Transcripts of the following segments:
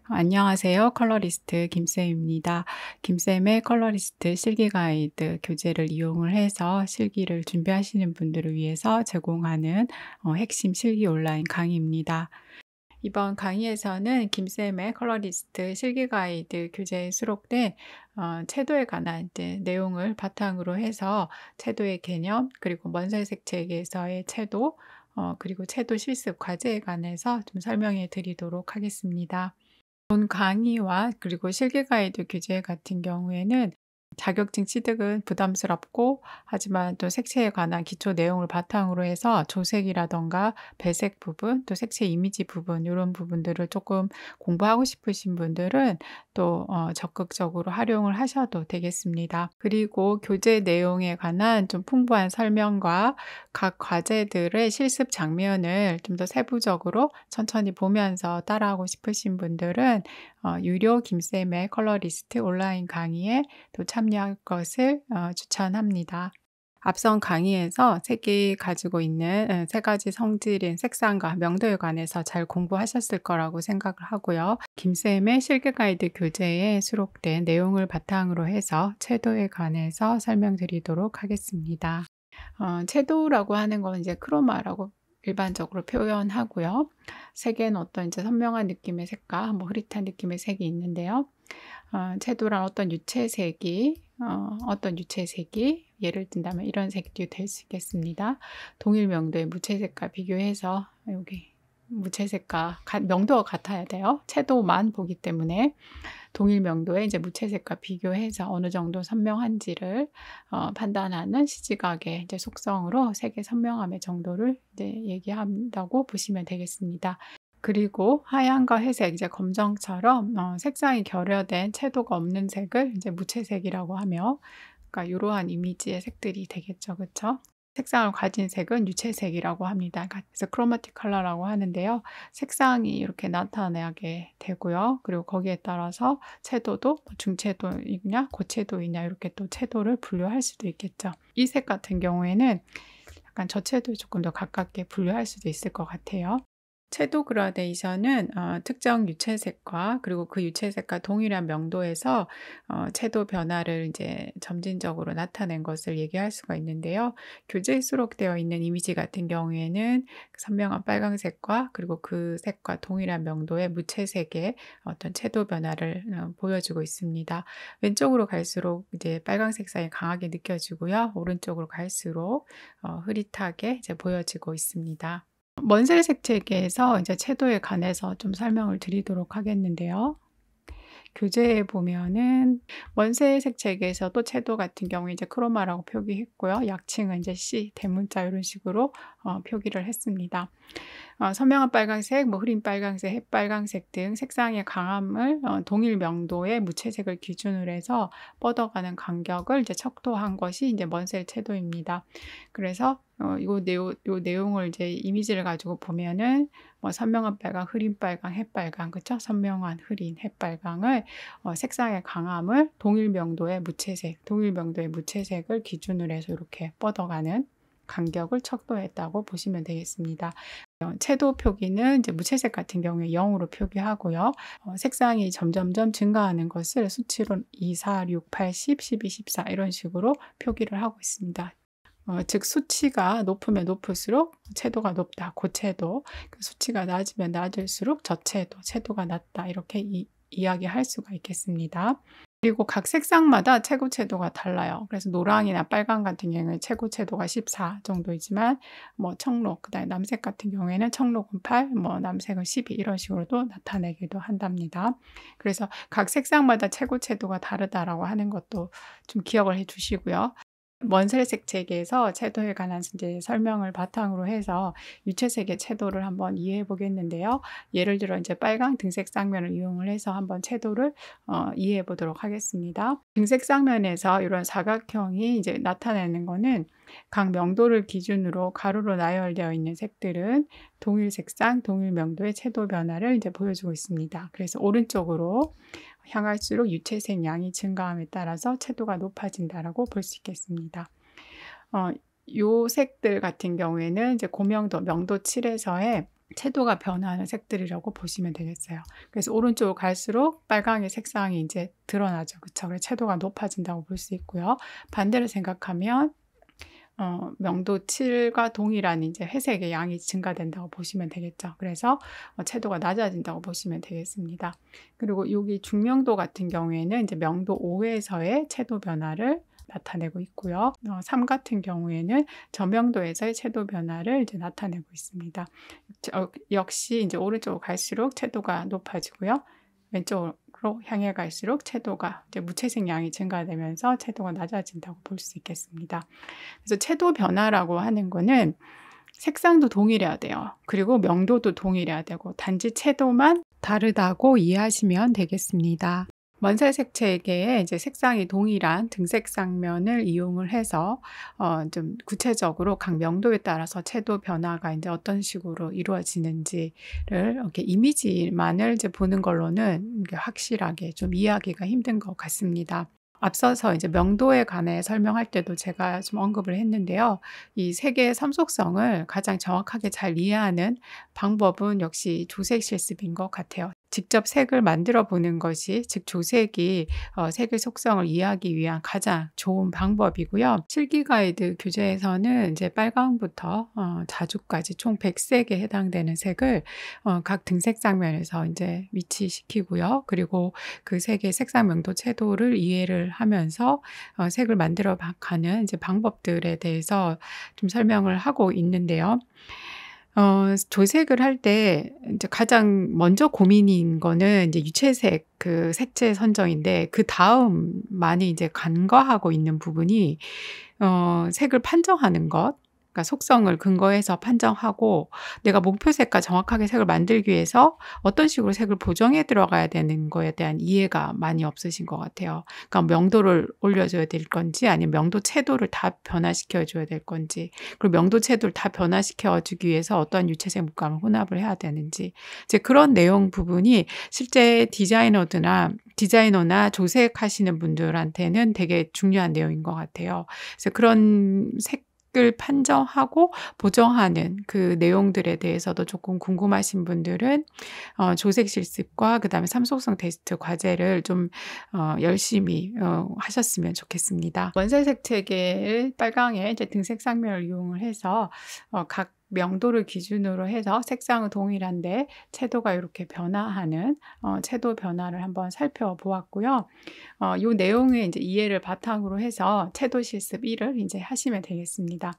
안녕하세요. 컬러리스트 김쌤입니다. 김쌤의 컬러리스트 실기 가이드 교재를 이용을 해서 실기를 준비하시는 분들을 위해서 제공하는 핵심 실기 온라인 강의입니다. 이번 강의에서는 김쌤의 컬러리스트 실기 가이드 교재에 수록된 채도에 관한 내용을 바탕으로 해서 채도의 개념, 그리고 먼살색 책에서의 채도, 그리고 채도 실습 과제에 관해서 좀 설명해 드리도록 하겠습니다. 본 강의와 그리고 실기 가이드 교재 같은 경우에는 자격증 취득은 부담스럽고, 하지만 또 색채에 관한 기초 내용을 바탕으로 해서 조색이라던가 배색 부분, 또 색채 이미지 부분, 이런 부분들을 조금 공부하고 싶으신 분들은 또 적극적으로 활용을 하셔도 되겠습니다. 그리고 교재 내용에 관한 좀 풍부한 설명과 각 과제들의 실습 장면을 좀 더 세부적으로 천천히 보면서 따라하고 싶으신 분들은 유료 김쌤의 컬러리스트 온라인 강의에 또 참여할 것을 추천합니다. 앞선 강의에서 색이 가지고 있는 세 가지 성질인 색상과 명도에 관해서 잘 공부하셨을 거라고 생각을 하고요. 김쌤의 실기 가이드 교재에 수록된 내용을 바탕으로 해서 채도에 관해서 설명드리도록 하겠습니다. 채도라고 하는 건 이제 크로마라고 일반적으로 표현하고요. 색에는 어떤 이제 선명한 느낌의 색과 흐릿한 느낌의 색이 있는데요. 채도란 어떤 유채색이 예를 든다면 이런 색도 될 수 있겠습니다. 동일 명도의 무채색과 비교해서 여기 무채색과 명도가 같아야 돼요. 채도만 보기 때문에 동일 명도의 이제 무채색과 비교해서 어느 정도 선명한지를 판단하는 시지각의 이제 속성으로 색의 선명함의 정도를 이제 얘기한다고 보시면 되겠습니다. 그리고 하얀과 회색, 이제 검정처럼 색상이 결여된 채도가 없는 색을 이제 무채색이라고 하며, 그러니까 이러한 이미지의 색들이 되겠죠, 그렇죠? 색상을 가진 색은 유채색이라고 합니다. 그래서 크로마틱 컬러라고 하는데요. 색상이 이렇게 나타나게 되고요. 그리고 거기에 따라서 채도도 중채도이냐 고채도이냐 이렇게 또 채도를 분류할 수도 있겠죠. 이 색 같은 경우에는 약간 저채도에 조금 더 가깝게 분류할 수도 있을 것 같아요. 채도 그라데이션은 특정 유채색과 그리고 그 유채색과 동일한 명도에서 채도 변화를 이제 점진적으로 나타낸 것을 얘기할 수가 있는데요. 교재에 수록되어 있는 이미지 같은 경우에는 선명한 빨강색과 그리고 그 색과 동일한 명도의 무채색의 어떤 채도 변화를 보여주고 있습니다. 왼쪽으로 갈수록 이제 빨강색 사이 강하게 느껴지고요. 오른쪽으로 갈수록 흐릿하게 이제 보여지고 있습니다. 먼셀색 책에서 이제 채도에 관해서 좀 설명을 드리도록 하겠는데요. 교재에 보면은 먼셀색 책에서도 채도 같은 경우에 이제 크로마라고 표기했고요. 약칭은 이제 C, 대문자 이런 식으로 표기를 했습니다. 선명한 빨간색, 흐린 빨간색, 햇빨간색 등 색상의 강함을 동일 명도의 무채색을 기준으로 해서 뻗어가는 간격을 이제 척도한 것이 이제 먼셀 채도입니다. 그래서 요 내용을 이제 이미지를 가지고 보면은 선명한 빨강, 흐린 빨강, 햇빨강, 그렇죠? 선명한, 흐린, 햇빨강을 색상의 강함을 동일 명도의 무채색을 기준으로 해서 이렇게 뻗어가는 간격을 척도했다고 보시면 되겠습니다. 채도 표기는 이제 무채색 같은 경우에 0으로 표기하고요. 색상이 점점점 증가하는 것을 수치로 2, 4, 6, 8, 10, 12, 14 이런 식으로 표기를 하고 있습니다. 즉 수치가 높으면 높을수록 채도가 높다, 고채도. 수치가 낮으면 낮을수록 저채도, 채도가 낮다 이렇게 이야기할 수가 있겠습니다. 그리고 각 색상마다 최고 채도가 달라요. 그래서 노랑이나 빨강 같은 경우에 최고 채도가 14 정도이지만 청록, 그다음에 남색 같은 경우에는 청록은 8, 남색은 12 이런 식으로도 나타내기도 한답니다. 그래서 각 색상마다 최고 채도가 다르다라고 하는 것도 좀 기억을 해 주시고요. 먼셀색 책에서 채도에 관한 이제 설명을 바탕으로 해서 유채색의 채도를 한번 이해해 보겠는데요. 예를 들어 이제 빨강 등색 쌍면을 이용을 해서 한번 채도를 이해해 보도록 하겠습니다. 등색 쌍면에서 이런 사각형이 이제 나타내는 거는 각 명도를 기준으로 가로로 나열되어 있는 색들은 동일 색상, 동일 명도의 채도 변화를 이제 보여주고 있습니다. 그래서 오른쪽으로 향할수록 유채색 양이 증가함에 따라서 채도가 높아진다라고 볼 수 있겠습니다. 요 색들 같은 경우에는 이제 고명도, 명도 7에서의 채도가 변화하는 색들이라고 보시면 되겠어요. 그래서 오른쪽으로 갈수록 빨강의 색상이 이제 드러나죠. 그쵸? 그래서 채도가 높아진다고 볼 수 있고요. 반대로 생각하면 명도 7과 동일한 이제 회색의 양이 증가된다고 보시면 되겠죠. 그래서 채도가 낮아진다고 보시면 되겠습니다. 그리고 여기 중명도 같은 경우에는 이제 명도 5에서의 채도 변화를 나타내고 있고요. 3 같은 경우에는 저명도에서의 채도 변화를 이제 나타내고 있습니다. 역시 이제 오른쪽으로 갈수록 채도가 높아지고요. 왼쪽으로 향해 갈수록 채도가 이제 무채색 양이 증가되면서 채도가 낮아진다고 볼 수 있겠습니다. 그래서 채도 변화라고 하는 거는 색상도 동일해야 돼요. 그리고 명도도 동일해야 되고 단지 채도만 다르다고 이해하시면 되겠습니다. 원색 색채계에 이제 색상이 동일한 등색 쌍면을 이용을 해서 좀 구체적으로 각 명도에 따라서 채도 변화가 이제 어떤 식으로 이루어지는지를 이렇게 이미지만을 이제 보는 걸로는 확실하게 좀 이해하기가 힘든 것 같습니다. 앞서서 이제 명도에 관해 설명할 때도 제가 좀 언급을 했는데요. 이 색의 삼속성을 가장 정확하게 잘 이해하는 방법은 역시 조색 실습인 것 같아요. 직접 색을 만들어 보는 것이, 즉 조색이 색의 속성을 이해하기 위한 가장 좋은 방법이고요. 실기 가이드 교재에서는 이제 빨강부터 자주까지 총 100색에 해당되는 색을 각 등색 장면에서 이제 위치시키고요. 그리고 그 색의 색상 명도 채도를 이해를 하면서 색을 만들어 가는 이제 방법들에 대해서 좀 설명을 하고 있는데요. 조색을 할 때 이제 가장 먼저 고민인 거는 이제 유채색 그 색채 선정인데, 그다음 많이 이제 간과하고 있는 부분이 색을 판정하는 것. 그러니까 속성을 근거해서 판정하고 내가 목표색과 정확하게 색을 만들기 위해서 어떤 식으로 색을 보정해 들어가야 되는 거에 대한 이해가 많이 없으신 것 같아요. 그러니까 명도를 올려줘야 될 건지 아니면 명도 채도를 다 변화시켜 줘야 될 건지, 그리고 명도 채도를 다 변화시켜 주기 위해서 어떤 유채색 물감을 혼합을 해야 되는지, 이제 그런 내용 부분이 실제 디자이너나 조색하시는 분들한테는 되게 중요한 내용인 것 같아요. 그래서 그런 색을 판정하고 보정하는 그 내용들에 대해서도 조금 궁금하신 분들은 조색 실습과 그다음에 삼속성 테스트 과제를 좀 열심히 하셨으면 좋겠습니다. 원색 색채계의 빨강의 이제 등색 쌍면을 이용을 해서 각 명도를 기준으로 해서 색상은 동일한데 채도가 이렇게 변화하는 채도 변화를 한번 살펴보았고요. 이 내용의 이제 이해를 바탕으로 해서 채도 실습 1을 이제 하시면 되겠습니다.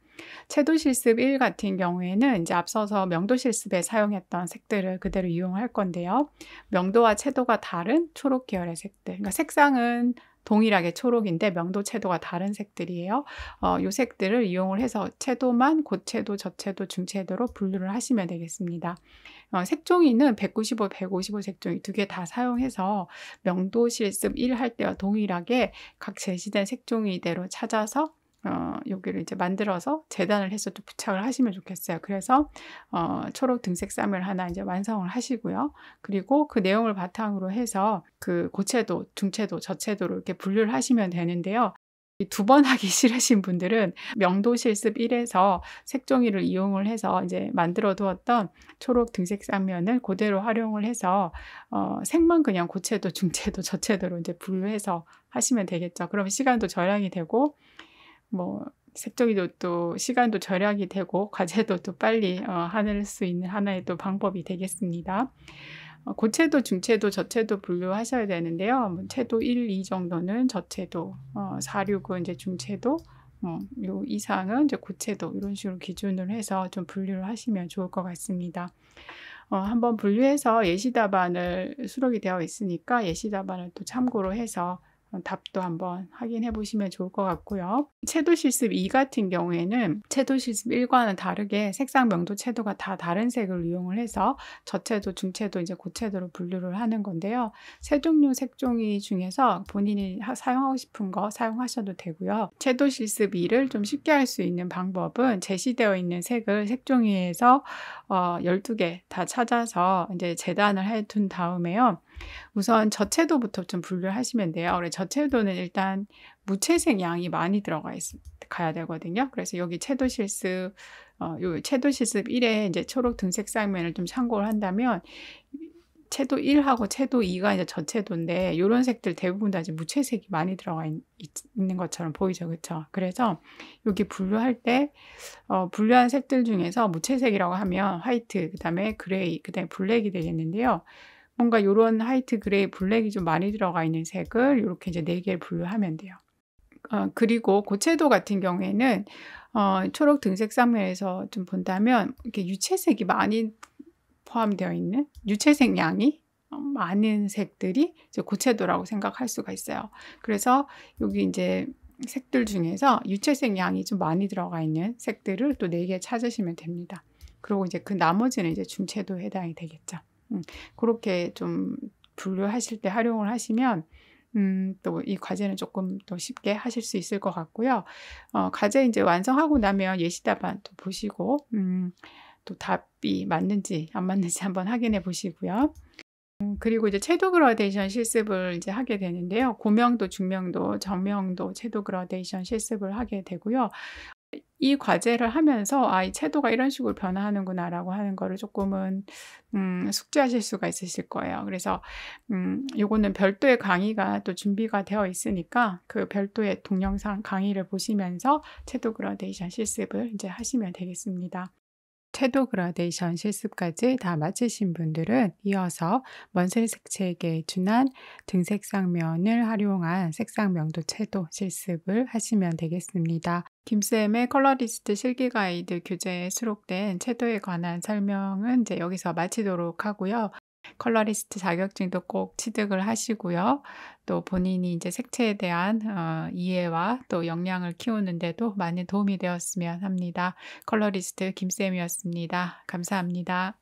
채도 실습 1 같은 경우에는 이제 앞서서 명도 실습에 사용했던 색들을 그대로 이용할 건데요. 명도와 채도가 다른 초록 계열의 색들, 그러니까 색상은 동일하게 초록인데 명도 채도가 다른 색들이에요. 이 색들을 이용을 해서 채도만 고채도, 저채도, 중채도로 분류를 하시면 되겠습니다. 색종이는 195, 155 색종이 두 개 다 사용해서 명도 실습 1 할 때와 동일하게 각 제시된 색종이대로 찾아서 여기를 이제 만들어서 재단을 해서 또 부착을 하시면 좋겠어요. 그래서 초록 등색 쌈을 하나 이제 완성을 하시고요. 그리고 그 내용을 바탕으로 해서 그 고채도, 중채도, 저채도로 이렇게 분류를 하시면 되는데요. 2번 하기 싫으신 분들은 명도 실습 1에서 색종이를 이용을 해서 이제 만들어 두었던 초록 등색 쌍면을 그대로 활용을 해서 색만 그냥 고채도, 중채도, 저채도로 이제 분류해서 하시면 되겠죠. 그러면 시간도 절약이 되고 색종이도 또 시간도 절약이 되고 과제도 또 빨리 할 수 있는 하나의 또 방법이 되겠습니다. 고채도, 중채도, 저채도 분류하셔야 되는데요. 채도 1, 2 정도는 저채도, 4, 6은 이제 중채도, 요 이상은 이제 고채도, 이런 식으로 기준으로 해서 좀 분류를 하시면 좋을 것 같습니다. 한번 분류해서 예시답안을 수록이 되어 있으니까 예시답안을 또 참고로 해서 답도 한번 확인해 보시면 좋을 것 같고요. 채도 실습 2 같은 경우에는 채도 실습 1과는 다르게 색상 명도 채도가 다 다른 색을 이용을 해서 저채도, 중채도, 이제 고채도로 분류를 하는 건데요. 세 종류 색종이 중에서 본인이 사용하고 싶은 거 사용하셔도 되고요. 채도 실습 2를 좀 쉽게 할 수 있는 방법은 제시되어 있는 색을 색종이에서 12개 다 찾아서 이제 재단을 해 둔 다음에요. 우선 저채도부터 좀 분류를 하시면 돼요. 그래서 저채도는 일단 무채색 양이 많이 가야 되거든요. 그래서 여기 채도 실습 요 채도 실습 1에 이제 초록 등색 쌍면을 좀 참고를 한다면 채도 1하고 채도 2가 이제 저채도인데 요런 색들 대부분 다 이제 무채색이 많이 들어가 있는 것처럼 보이죠. 그쵸? 그래서 여기 분류할 때 분류한 색들 중에서 무채색이라고 하면 화이트, 그다음에 그레이, 그다음에 블랙이 되겠는데요. 뭔가 요런 화이트, 그레이, 블랙이 좀 많이 들어가 있는 색을 요렇게 이제 4개를 분류하면 돼요. 그리고 고채도 같은 경우에는 초록 등색 쌍면에서 좀 본다면 이렇게 유채색이 많이 포함되어 있는 유채색 양이 많은 색들이 이제 고채도라고 생각할 수가 있어요. 그래서 여기 이제 색들 중에서 유채색 양이 좀 많이 들어가 있는 색들을 또 4개 찾으시면 됩니다. 그리고 이제 그 나머지는 이제 중채도에 해당이 되겠죠. 그렇게 좀 분류하실 때 활용을 하시면 또 이 과제는 조금 더 쉽게 하실 수 있을 것 같고요. 과제 이제 완성하고 나면 예시 답안 또 보시고 또 답이 맞는지 안 맞는지 한번 확인해 보시고요. 그리고 이제 채도 그라데이션 실습을 이제 하게 되는데요. 고명도, 중명도, 정명도 채도 그라데이션 실습을 하게 되고요. 이 과제를 하면서 이 채도가 이런 식으로 변화하는구나라고 하는 거를 조금은 숙지하실 수가 있으실 거예요. 그래서 요거는 별도의 강의가 또 준비가 되어 있으니까 그 별도의 동영상 강의를 보시면서 채도 그라데이션 실습을 이제 하시면 되겠습니다. 채도 그라데이션 실습까지 다 마치신 분들은 이어서 먼슬 색채에게 준한 등색 쌍면을 활용한 색상 명도 채도 실습을 하시면 되겠습니다. 김쌤의 컬러리스트 실기 가이드 교재에 수록된 채도에 관한 설명은 이제 여기서 마치도록 하고요. 컬러리스트 자격증도 꼭 취득을 하시고요. 또 본인이 이제 색채에 대한 이해와 또 역량을 키우는데도 많은 도움이 되었으면 합니다. 컬러리스트 김쌤이었습니다. 감사합니다.